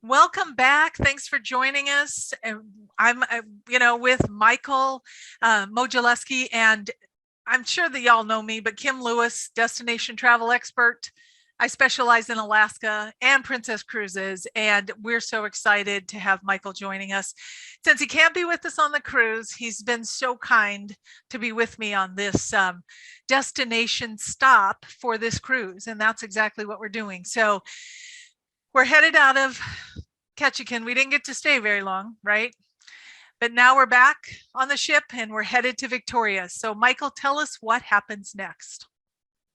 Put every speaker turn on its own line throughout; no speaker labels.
Welcome back. Thanks for joining us. I'm, with Michael Modelewski, and I'm sure that y'all know me, but Kim Lewis, destination travel expert. I specialize in Alaska and Princess Cruises, and we're so excited to have Michael joining us. Since he can't be with us on the cruise, he's been so kind to be with me on this destination stop for this cruise, and that's exactly what we're doing. So we're headed out of Ketchikan. We didn't get to stay very long, right? But now we're back on the ship and we're headed to Victoria. So Michael, tell us what happens next.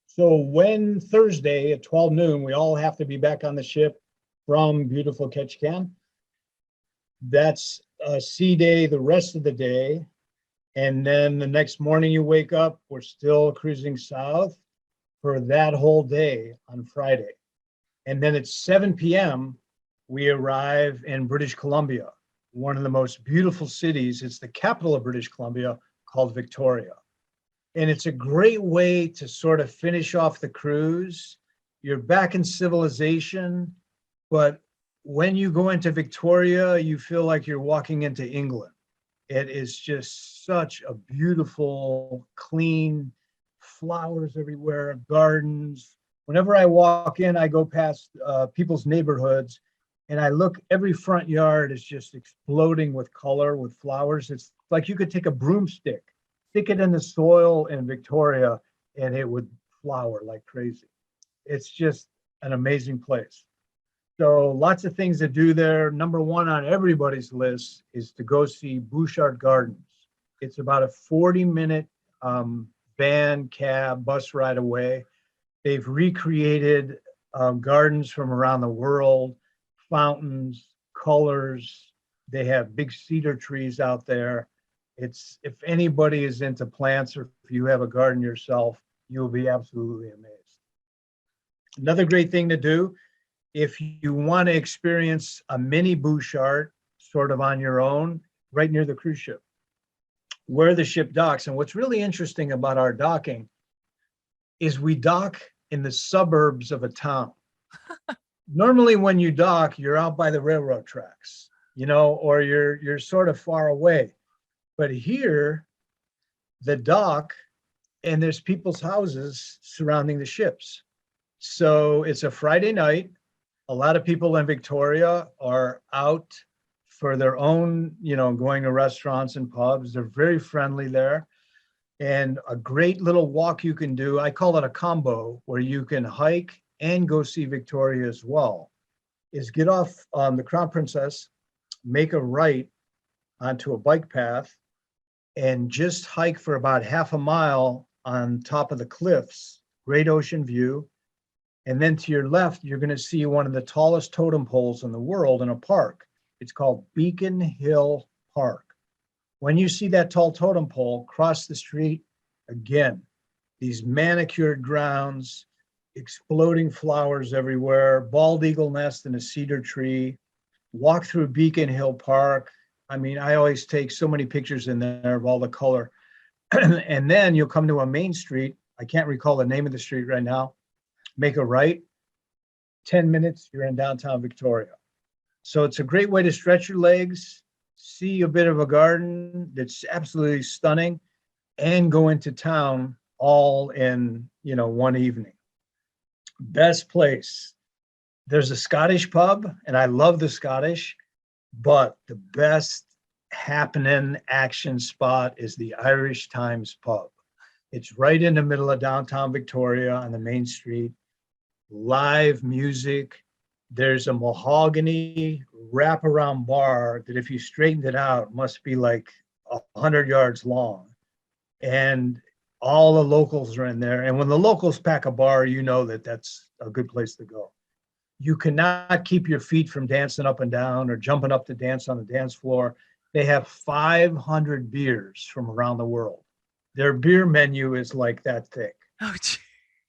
So when Thursday at 12 noon, we all have to be back on the ship from beautiful Ketchikan. That's a sea day the rest of the day. And then the next morning you wake up, we're still cruising south for that whole day on Friday. And then at 7 p.m., we arrive in British Columbia, one of the most beautiful cities. It's the capital of British Columbia, called Victoria. And it's a great way to sort of finish off the cruise. You're back in civilization, but when you go into Victoria, you feel like you're walking into England. It is just such a beautiful, clean, flowers everywhere, gardens. Whenever I walk in, I go past people's neighborhoods, and I look, every front yard is just exploding with color, with flowers. It's like you could take a broomstick, stick it in the soil in Victoria, and it would flower like crazy. It's just an amazing place. So lots of things to do there. Number one on everybody's list is to go see Bouchard Gardens. It's about a 40-minute van, cab, bus ride away. They've recreated gardens from around the world, fountains, colors. They have big cedar trees out there. It's, if anybody is into plants or if you have a garden yourself, you'll be absolutely amazed. Another great thing to do, if you want to experience a mini Bouchard sort of on your own, right near the cruise ship, where the ship docks. And what's really interesting about our docking is we dock in the suburbs of a town. Normally when you dock, you're out by the railroad tracks, or you're sort of far away. But here, the dock, and there's people's houses surrounding the ships. So it's a Friday night. A lot of people in Victoria are out for their own, going to restaurants and pubs. They're very friendly there. And a great little walk you can do, I call it a combo, where you can hike and go see Victoria as well, is get off the Crown Princess, make a right onto a bike path, and just hike for about half a mile on top of the cliffs. Great ocean view. And then to your left, you're going to see one of the tallest totem poles in the world in a park. It's called Beacon Hill Park. When you see that tall totem pole, cross the street, again, these manicured grounds, exploding flowers everywhere, bald eagle nest in a cedar tree, walk through Beacon Hill Park. I mean, I always take so many pictures in there of all the color. And then you'll come to a main street. I can't recall the name of the street right now. Make a right, 10 minutes, you're in downtown Victoria. So it's a great way to stretch your legs, see a bit of a garden that's absolutely stunning, and go into town all in, one evening. Best place. There's a Scottish pub, and I love the Scottish, but the best happening action spot is the Irish Times pub. It's right in the middle of downtown Victoria on the main street. Live music. There's a mahogany wraparound bar that if you straightened it out, must be like 100 yards long. And all the locals are in there. And when the locals pack a bar, you know that that's a good place to go. You cannot keep your feet from dancing up and down or jumping up to dance on the dance floor. They have 500 beers from around the world. Their beer menu is like that thick.
Oh, gee.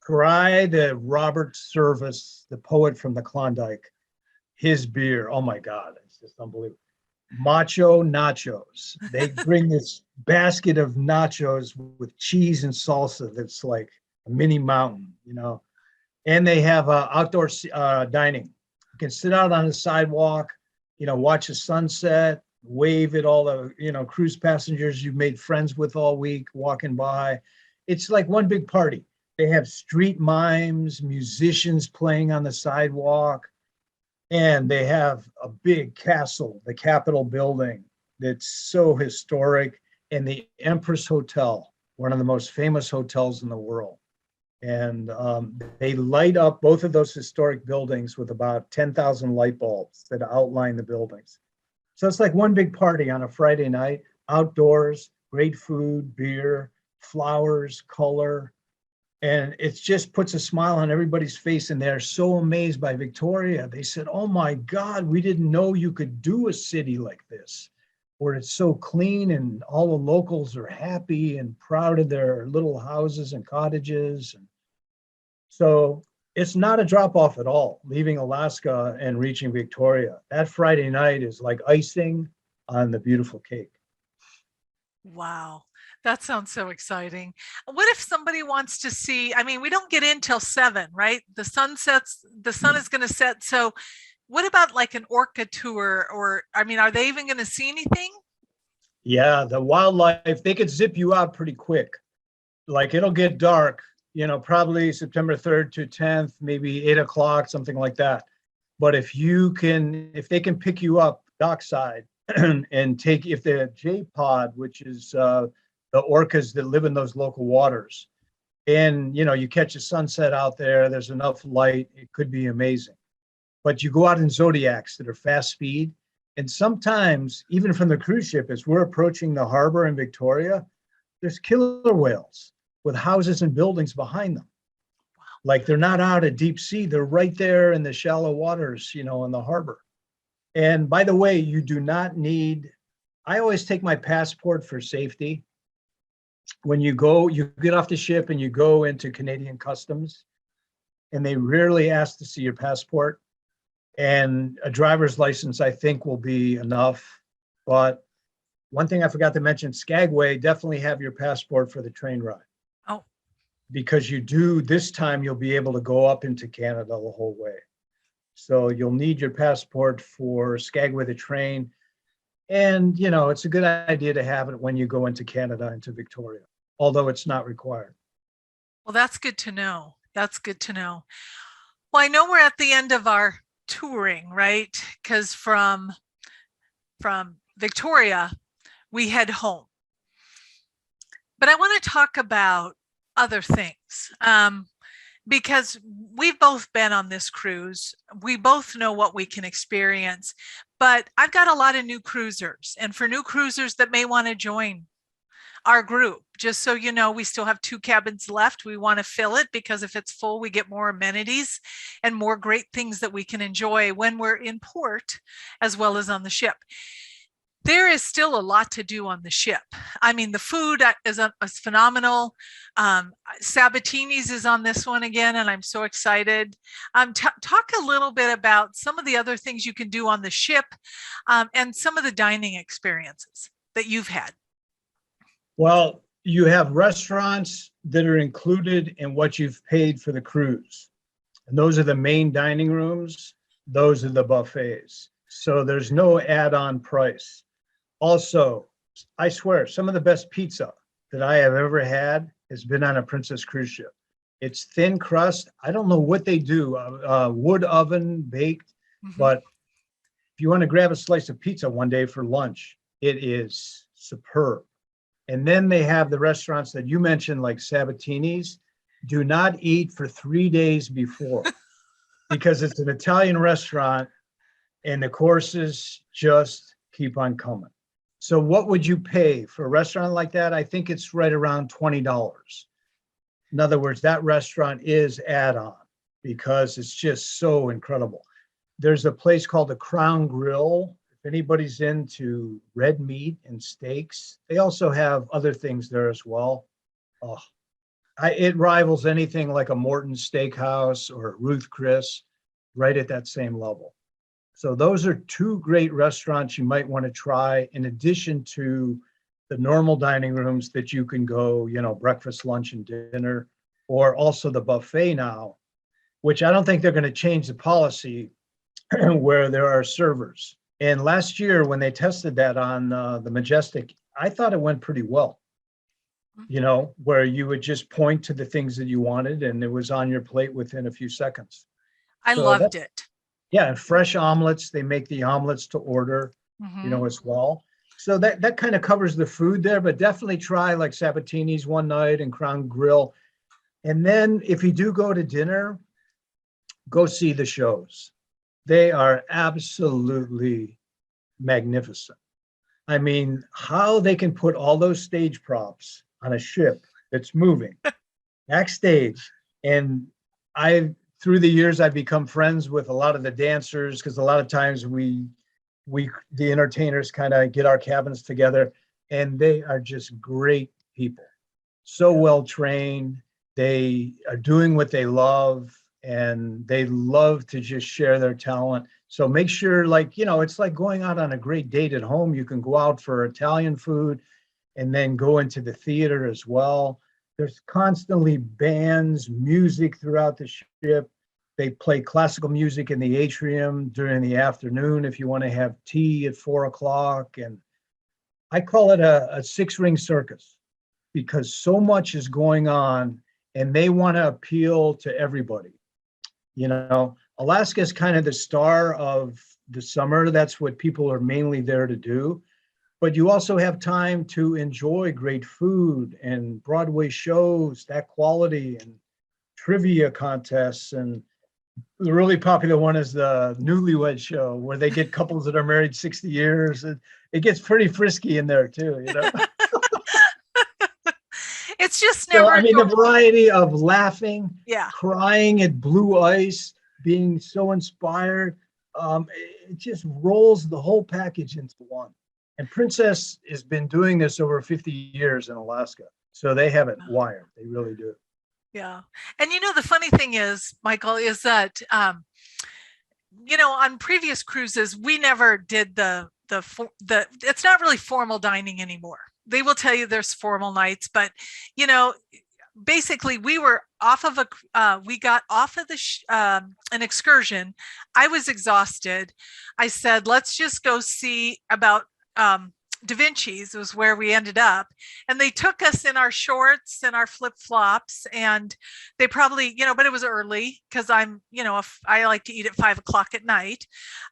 Try the Robert Service, the poet from the Klondike, his beer. Oh my God, it's just unbelievable. Macho nachos. They bring this basket of nachos with cheese and salsa that's like a mini mountain, And they have outdoor dining. can sit out on the sidewalk, watch the sunset, wave at all the, cruise passengers you've made friends with all week walking by. It's like one big party. They have street mimes, musicians playing on the sidewalk, and they have a big castle, the Capitol building, that's so historic, and the Empress Hotel, one of the most famous hotels in the world. And they light up both of those historic buildings with about 10,000 light bulbs that outline the buildings. So it's like one big party on a Friday night, outdoors, great food, beer, flowers, color. And it just puts a smile on everybody's face. And they're so amazed by Victoria. They said, oh my God, we didn't know you could do a city like this, where it's so clean and all the locals are happy and proud of their little houses and cottages. And so it's not a drop off at all, leaving Alaska and reaching Victoria. That Friday night is like icing on the beautiful cake.
Wow. That sounds so exciting. What if somebody wants to see, I mean, we don't get in till 7, right? The sun is going to set. So what about like an orca tour, or, I mean, are they even going to see anything?
Yeah, the wildlife, they could zip you out pretty quick. Like it'll get dark, probably September 3rd to 10th, maybe 8 o'clock, something like that. But if they can pick you up dockside and take, if the J-pod, which is the orcas that live in those local waters, and you catch a sunset out there, there's enough light, it could be amazing. But you go out in Zodiacs that are fast speed, and sometimes even from the cruise ship, as we're approaching the harbor in Victoria, there's killer whales with houses and buildings behind them. Like they're not out at deep sea, they're right there in the shallow waters, in the harbor. And by the way, you do not need, I always take my passport for safety. When you get off the ship and you go into Canadian customs, and they rarely ask to see your passport. And a driver's license, I think, will be enough. But one thing I forgot to mention, Skagway, definitely have your passport for the train ride.
Oh.
Because this time you'll be able to go up into Canada the whole way. So you'll need your passport for Skagway, the train. And, it's a good idea to have it when you go into Canada, into Victoria, although it's not required.
Well, that's good to know. That's good to know. Well, I know we're at the end of our touring, right? Because from Victoria, we head home. But I want to talk about other things. Because we've both been on this cruise. We both know what we can experience, but I've got a lot of new cruisers, and for new cruisers that may want to join our group, just so you know, we still have 2 cabins left. We want to fill it because if it's full, we get more amenities and more great things that we can enjoy when we're in port as well as on the ship. There is still a lot to do on the ship. I mean, the food is phenomenal. Sabatini's is on this one again, and I'm so excited. Talk a little bit about some of the other things you can do on the ship, and some of the dining experiences that you've had.
Well, you have restaurants that are included in what you've paid for the cruise. And those are the main dining rooms. Those are the buffets. So there's no add-on price. Also, I swear, some of the best pizza that I have ever had has been on a Princess cruise ship. It's thin crust. I don't know what they do, wood oven baked, but if you want to grab a slice of pizza one day for lunch, it is superb. And then they have the restaurants that you mentioned, like Sabatini's. Do not eat for 3 days before because it's an Italian restaurant and the courses just keep on coming. So what would you pay for a restaurant like that? I think it's right around $20. In other words, that restaurant is add-on because it's just so incredible. There's a place called the Crown Grill. If anybody's into red meat and steaks, they also have other things there as well. Oh, it rivals anything like a Morton's Steakhouse or Ruth Chris, right at that same level. So those are 2 great restaurants you might want to try, in addition to the normal dining rooms that you can go, breakfast, lunch, and dinner, or also the buffet now, which I don't think they're going to change the policy. where there are servers. And last year, when they tested that on the Majestic, I thought it went pretty well. Where you would just point to the things that you wanted and it was on your plate within a few seconds.
I
So
loved it.
yeah, and fresh omelets. They make the omelets to order, as well. So that kind of covers the food there, but definitely try like Sabatini's one night and Crown Grill. And then if you do go to dinner, go see the shows. They are absolutely magnificent. I mean, how they can put all those stage props on a ship that's moving backstage. And through the years, I've become friends with a lot of the dancers because a lot of times the entertainers kind of get our cabins together, and they are just great people. So well trained. They are doing what they love, and they love to just share their talent. So make sure, it's like going out on a great date at home. You can go out for Italian food and then go into the theater as well. There's constantly bands, music throughout the ship. They play classical music in the atrium during the afternoon if you want to have tea at 4 o'clock. And I call it a six-ring circus because so much is going on and they want to appeal to everybody. Alaska is kind of the star of the summer. That's what people are mainly there to do. But you also have time to enjoy great food and Broadway shows, that quality, and trivia contests. And the really popular one is the Newlywed Show, where they get couples that are married 60 years. It gets pretty frisky in there too,
It's just never.
The variety of laughing,
yeah,
crying at blue ice, being so inspired, it just rolls the whole package into one. And Princess has been doing this over 50 years in Alaska. So they have it wired. They really do.
Yeah. And the funny thing is, Michael, is that, on previous cruises, we never did the it's not really formal dining anymore. They will tell you there's formal nights, but, basically we were off of we got off of an excursion. I was exhausted. I said, let's just go see about, Da Vinci's was where we ended up, and they took us in our shorts and our flip-flops, and they probably, but it was early because I'm, if I like to eat at 5 o'clock at night.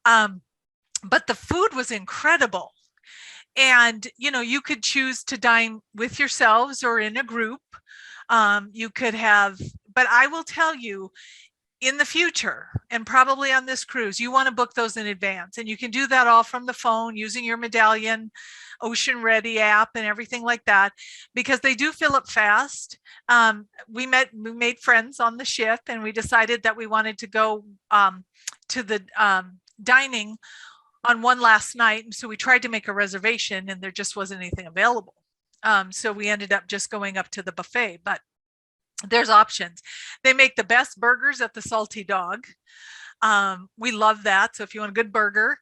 But the food was incredible. And, you could choose to dine with yourselves or in a group. You could have, but I will tell you, in the future, and probably on this cruise, you want to book those in advance, and you can do that all from the phone using your Medallion Ocean Ready app and everything like that, because they do fill up fast. We made friends on the ship, and we decided that we wanted to go to the dining on one last night. And so we tried to make a reservation, and there just wasn't anything available. So we ended up just going up to the buffet, but there's options. They make the best burgers at the Salty Dog. We love that. So if you want a good burger,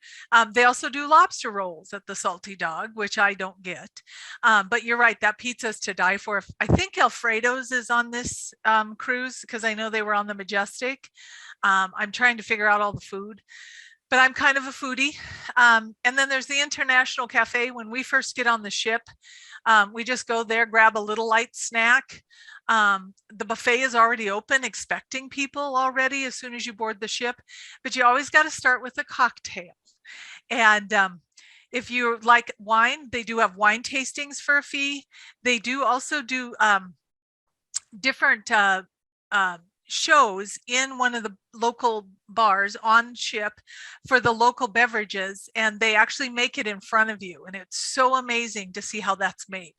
they also do lobster rolls at the Salty Dog, which I don't get. But you're right, that pizza's to die for. I think Alfredo's is on this cruise because I know they were on the Majestic. I'm trying to figure out all the food, but I'm kind of a foodie. And then there's the International Cafe. When we first get on the ship, we just go there, grab a little light snack. The buffet is already open, expecting people already as soon as you board the ship, but you always got to start with a cocktail. And if you like wine, they do have wine tastings for a fee. They do also do different shows in one of the local bars on ship for the local beverages, and they actually make it in front of you, and it's so amazing to see how that's made.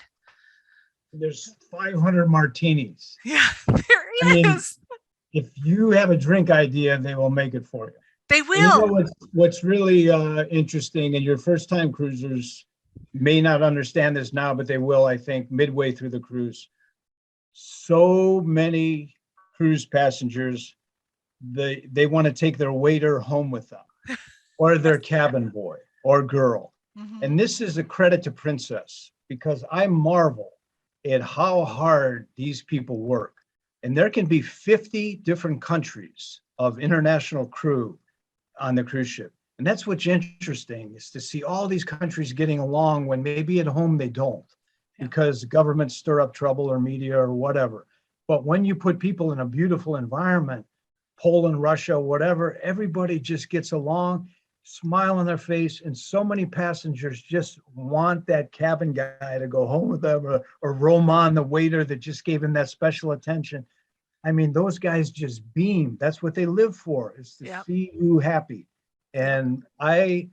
There's 500 martinis.
Yeah, there is.
If you have a drink idea, they will make it for you.
They will.
What's really interesting, and your first-time cruisers may not understand this now, but they will, I think, midway through the cruise. So many cruise passengers, they want to take their waiter home with them, or their cabin boy or girl. Mm-hmm. And this is a credit to Princess, because I marvel at how hard these people work. And there can be 50 different countries of international crew on the cruise ship. And that's what's interesting, is to see all these countries getting along when maybe at home they don't, because governments stir up trouble or media or whatever. But when you put people in a beautiful environment, Poland, Russia, whatever, everybody just gets along, smile on their face. And so many passengers just want that cabin guy to go home with them, or Roman, the waiter that just gave him that special attention. I mean, those guys just beam. That's what they live for, is to see you happy. And I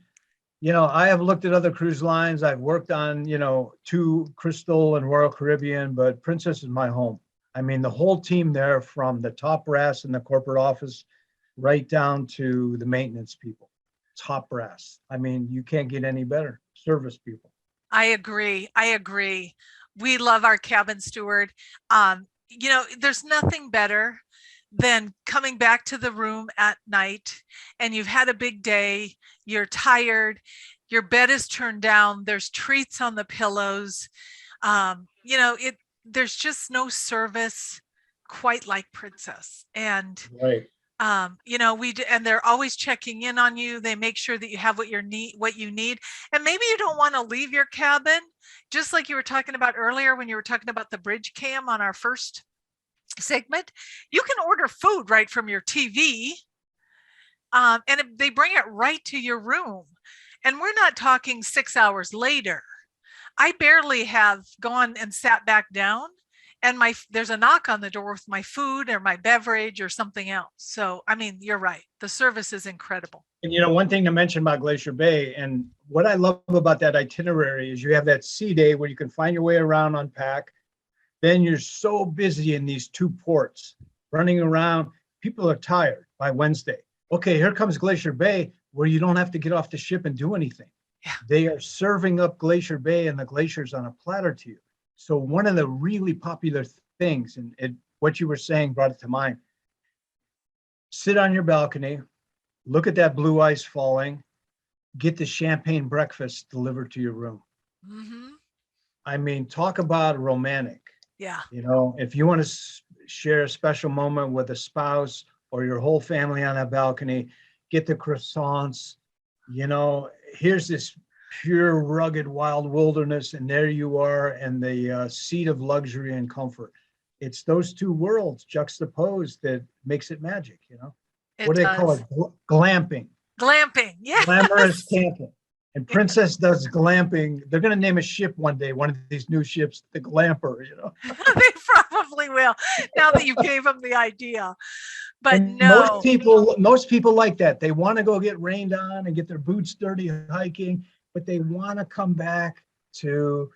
have looked at other cruise lines. I've worked on, 2 Crystal and Royal Caribbean, but Princess is my home. I mean, the whole team there, from the top brass in the corporate office right down to the maintenance people, top brass. I mean, you can't get any better service people.
I agree. We love our cabin steward. There's nothing better than coming back to the room at night and you've had a big day, you're tired, your bed is turned down, there's treats on the pillows. There's just no service quite like Princess. And
right.
And they're always checking in on you. They make sure that you have what you need. And maybe you don't want to leave your cabin, just like you were talking about earlier when you were talking about the bridge cam on our first segment. You can order food right from your TV, and they bring it right to your room. And we're not talking 6 hours later. I barely have gone and sat back down, and there's a knock on the door with my food or my beverage or something else. So, I mean, you're right. The service is incredible.
And, one thing to mention about Glacier Bay, and what I love about that itinerary, is you have that sea day where you can find your way around, unpack. Then you're so busy in these 2 ports, running around. People are tired by Wednesday. Okay, here comes Glacier Bay, where you don't have to get off the ship and do anything.
Yeah.
They are serving up Glacier Bay and the glaciers on a platter to you. So one of the really popular things, and what you were saying brought it to mind, sit on your balcony, look at that blue ice falling, get the champagne breakfast delivered to your room.
Mm-hmm.
I mean, talk about romantic.
Yeah.
If you want to share a special moment with a spouse or your whole family on that balcony, get the croissants. Here's this pure, rugged, wild wilderness, and there you are, and the seat of luxury and comfort. It's those 2 worlds juxtaposed that makes it magic. What do they call it? Glamping.
Glamping, yeah.
Glamorous camping. And Princess does glamping. They're going to name a ship one day, one of these new ships, the Glamper.
They probably will, now that you gave them the idea. But
and
no,
most people like that. They want to go get rained on and get their boots dirty hiking, but they want to come back to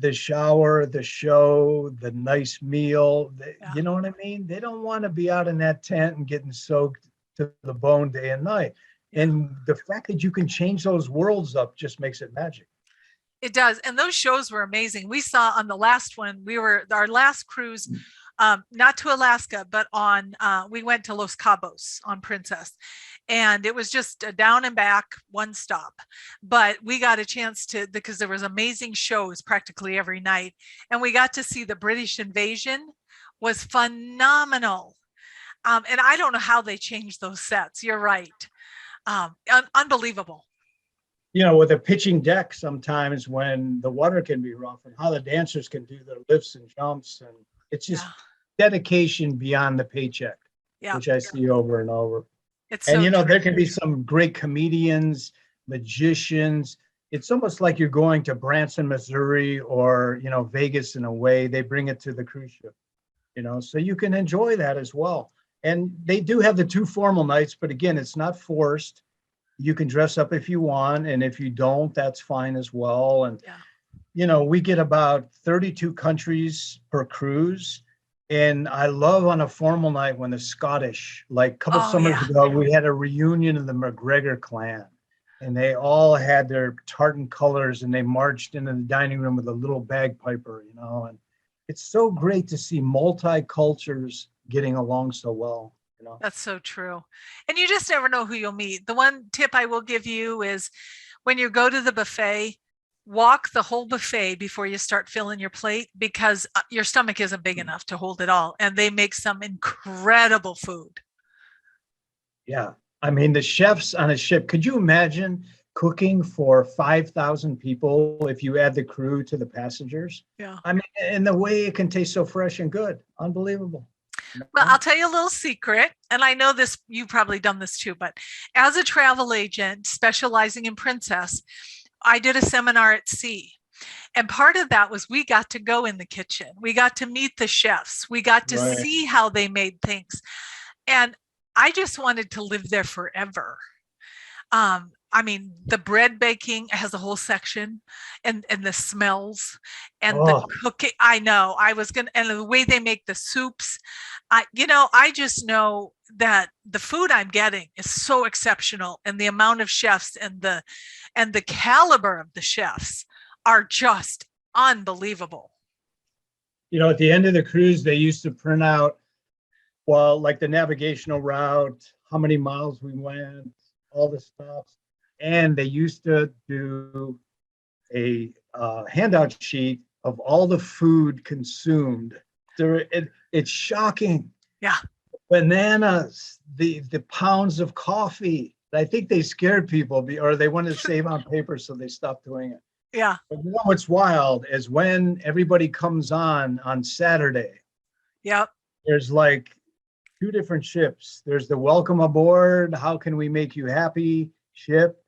the shower, the show, the nice meal. You know what I mean? They don't want to be out in that tent and getting soaked to the bone day and night. And the fact that you can change those worlds up just makes it magic.
It does. And those shows were amazing. We saw on the last one, our last cruise, not to Alaska, but we went to Los Cabos on Princess. And it was just a down and back, one stop. But we got a chance because there was amazing shows practically every night. And we got to see the British invasion. Was phenomenal. And I don't know how they changed those sets. You're right. Unbelievable.
With a pitching deck sometimes when the water can be rough, and how the dancers can do their lifts and jumps. And it's just dedication beyond the paycheck, which I see over and over. There can be some great comedians, magicians. It's almost like you're going to Branson, Missouri, or, Vegas in a way. They bring it to the cruise ship, so you can enjoy that as well. And they do have the 2 formal nights, but again, it's not forced. You can dress up if you want, and if you don't, that's fine as well. And we get about 32 countries per cruise, and I love on a formal night when the Scottish, like a couple summers ago, we had a reunion of the McGregor clan, and they all had their tartan colors, and they marched into the dining room with a little bagpiper, and it's so great to see multi-cultures getting along so well.
That's so true. And you just never know who you'll meet. The one tip I will give you is when you go to the buffet, walk the whole buffet before you start filling your plate, because your stomach isn't big enough to hold it all. And they make some incredible food.
Yeah. I mean, the chefs on a ship, could you imagine cooking for 5,000 people if you add the crew to the passengers?
Yeah.
I mean, and the way it can taste so fresh and good. Unbelievable.
Well, I'll tell you a little secret, and I know this, you've probably done this too, but as a travel agent specializing in Princess, I did a seminar at sea. And part of that was we got to go in the kitchen. We got to meet the chefs. We got to
Right.
see how they made things. And I just wanted to live there forever. I mean, the bread baking has a whole section, and the smells and the
Oh,
cooking. I know I was gonna, and the way they make the soups. I just know that the food I'm getting is so exceptional, and the amount of chefs and the caliber of the chefs are just unbelievable.
at the end of the cruise, they used to print out, well, like the navigational route, how many miles we went, all the stops. And they used to do a handout sheet of all the food consumed. It's shocking.
Yeah.
Bananas, the pounds of coffee. I think they scared people, or they wanted to save on paper, so they stopped doing it.
Yeah.
But what's wild is when everybody comes on Saturday,
Yep.
there's like two different ships. There's the welcome aboard, how can we make you happy ship.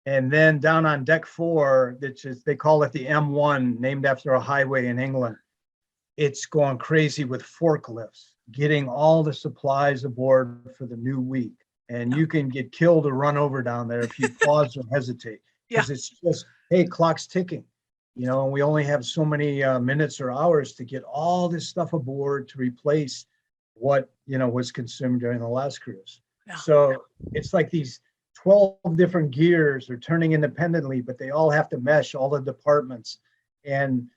And then down on deck 4, which is, they call it the M1, named after a highway in England. It's going crazy with forklifts, getting all the supplies aboard for the new week. And you can get killed or run over down there if you pause or hesitate. Because it's just, hey, clock's ticking. And we only have so many minutes or hours to get all this stuff aboard to replace what, was consumed during the last cruise. Yeah. So it's like these 12 different gears are turning independently, but they all have to mesh, all the departments. And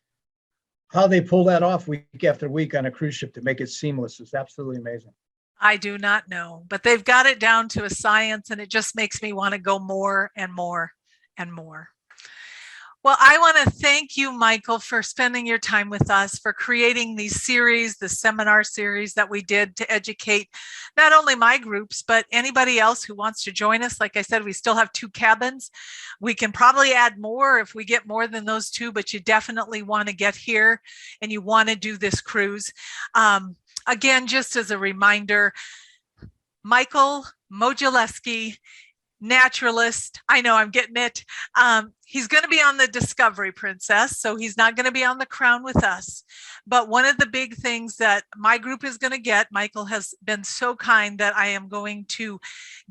how they pull that off week after week on a cruise ship to make it seamless is absolutely amazing.
I do not know, but they've got it down to a science, and it just makes me want to go more and more and more. Well, I want to thank you, Michael, for spending your time with us, for creating these series, the seminar series that we did to educate not only my groups, but anybody else who wants to join us. Like I said, we still have 2 cabins. We can probably add more if we get more than those 2, but you definitely want to get here and you want to do this cruise. Again, just as a reminder, Michael Modelewski, Naturalist. I know I'm getting it. He's going to be on the Discovery Princess, so he's not going to be on the Crown with us. But one of the big things that my group is going to get, Michael has been so kind that I am going to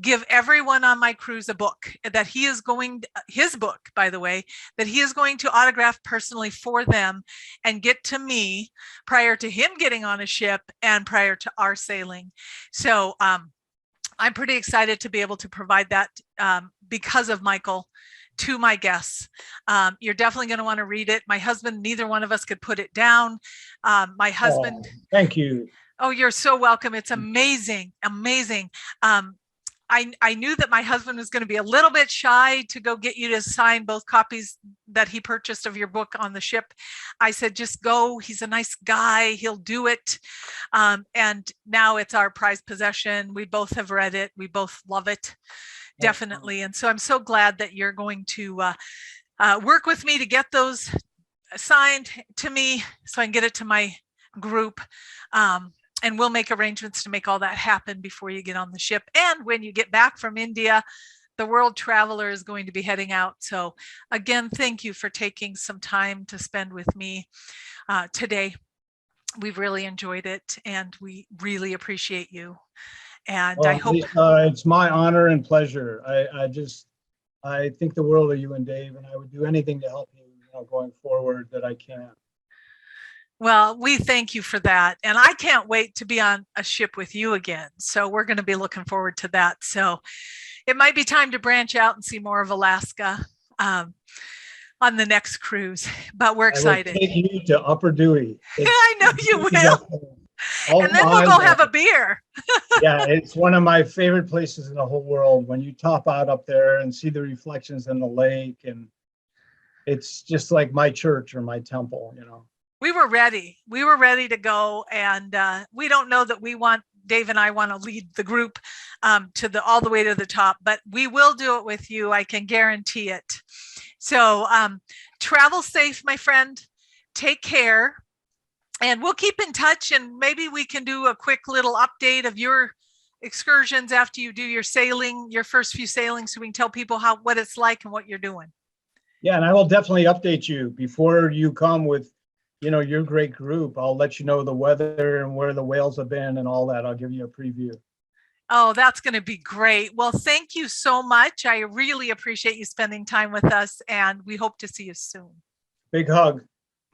give everyone on my cruise a book that he is going, his book, by the way, that he is going to autograph personally for them and get to me prior to him getting on a ship and prior to our sailing. So, I'm pretty excited to be able to provide that because of Michael to my guests. You're definitely going to want to read it. My husband, neither one of us could put it down. My husband.
Oh, thank you.
Oh, you're so welcome. It's amazing, amazing. I knew that my husband was going to be a little bit shy to go get you to sign both copies that he purchased of your book on the ship. I said, just go. He's a nice guy. He'll do it. And now it's our prized possession. We both have read it. We both love it. Definitely. And so I'm so glad that you're going to work with me to get those signed to me so I can get it to my group. And we'll make arrangements to make all that happen before you get on the ship. And when you get back from India, the World Traveler is going to be heading out. So again, thank you for taking some time to spend with me today. We've really enjoyed it, and we really appreciate you. And I hope
it's my honor and pleasure. I think the world of you and Dave, and I would do anything to help you, going forward that I can.
Well, we thank you for that. And I can't wait to be on a ship with you again. So we're going to be looking forward to that. So it might be time to branch out and see more of Alaska on the next cruise, but we're excited.
I will take you to Upper Dewey.
I know you will. And then we'll go have a beer.
Yeah, it's one of my favorite places in the whole world. When you top out up there and see the reflections in the lake, and it's just like my church or my temple,
We were ready. We were ready to go. And we don't know that we want Dave and I want to lead the group to all the way to the top, but we will do it with you. I can guarantee it. So travel safe, my friend. Take care. And we'll keep in touch, and maybe we can do a quick little update of your excursions after you do your sailing, your first few sailings, so we can tell people what it's like and what you're doing.
Yeah, and I will definitely update you before you come with, your great group. I'll let you know the weather and where the whales have been and all that. I'll give you a preview.
Oh, that's going to be great. Well, thank you so much. I really appreciate you spending time with us, and we hope to see you soon.
Big hug.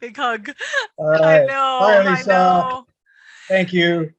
Big hug.
All right.
I know.
Bye,
I
Lisa.
know.
Thank you.